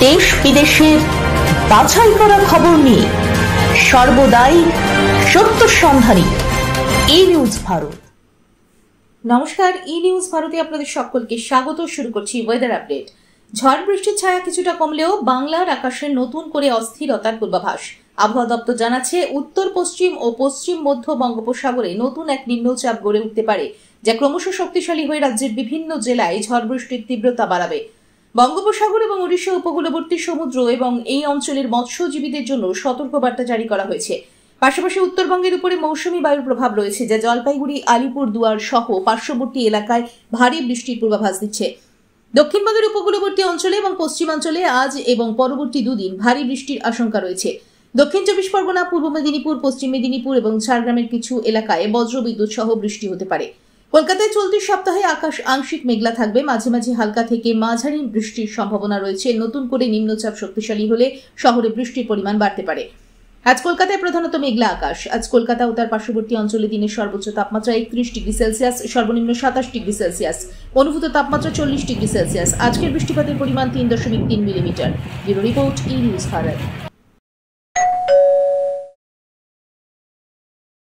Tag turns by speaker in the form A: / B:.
A: দেশ বিদেশের বাছাই করা খবর নিয়ে সর্বদাই সত্য সন্ধানী ই নিউজ ভারত।
B: নমস্কার, ই নিউজ ভারতে আপনাদের সকলকে স্বাগত। শুরু করছি ওয়েদার আপডেট। ঝড় বৃষ্টির ছায়া কিছুটা কমলেও বাংলার আকাশে নতুন করে অস্থিরতার পূর্বাভাস। আবহাওয়া দপ্তর জানাচ্ছে, উত্তর পশ্চিম ও পশ্চিম মধ্য বঙ্গোপসাগরে নতুন এক নিম্নচাপ গড়ে উঠতে পারে, যা ক্রমশ শক্তিশালী হয়ে রাজ্যের বিভিন্ন জেলায় ঝড় বৃষ্টির তীব্রতা বাড়াবে। বঙ্গোপসাগর এবং ওড়িশা উপকূলবর্তী সমুদ্র এবং এই অঞ্চলের মৎস্যজীবীদের জন্য সতর্কবার্তা জারি করা হয়েছে। পাশাপাশি উত্তরবঙ্গের উপরে মৌসুমী বায়ুর প্রভাব রয়েছে, যা জলপাইগুড়ি, আলিপুরদুয়ার সহ পার্শ্ববর্তী এলাকায় ভারী বৃষ্টির পূর্বাভাস দিচ্ছে। দক্ষিণবঙ্গের উপকূলবর্তী অঞ্চলে এবং পশ্চিমাঞ্চলে আজ এবং পরবর্তী দুদিন ভারী বৃষ্টির আশঙ্কা রয়েছে। দক্ষিণ চব্বিশ পরগনা, পূর্ব মেদিনীপুর, পশ্চিম মেদিনীপুর এবং ঝাড়গ্রামের কিছু এলাকায় বজ্রবিদ্যুৎ সহ বৃষ্টি হতে পারে। কলকাতায় চলতি সপ্তাহে আকাশ আংশিক মেঘলা থাকবে, মাঝে মাঝে হালকা থেকে মাঝারি বৃষ্টির সম্ভাবনা রয়েছে। নতুন করে নিম্নচাপ শক্তিশালী হলে শহরে বৃষ্টির পরিমাণ বাড়তে পারে। আজ কলকাতায় প্রধানত মেঘলা আকাশ। আজ কলকাতা ও তার পার্শ্ববর্তী অঞ্চলে দিনের সর্বোচ্চ তাপমাত্রা 31 ডিগ্রি সেলসিয়াস, সর্বনিম্ন 27 ডিগ্রি সেলসিয়াস, অনুভূত তাপমাত্রা 40 ডিগ্রি সেলসিয়াস। আজকের বৃষ্টিপাতের পরিমাণ 3.3 মিলিমিটার। ব্যুরো রিপোর্ট, ই নিউজ ভারত।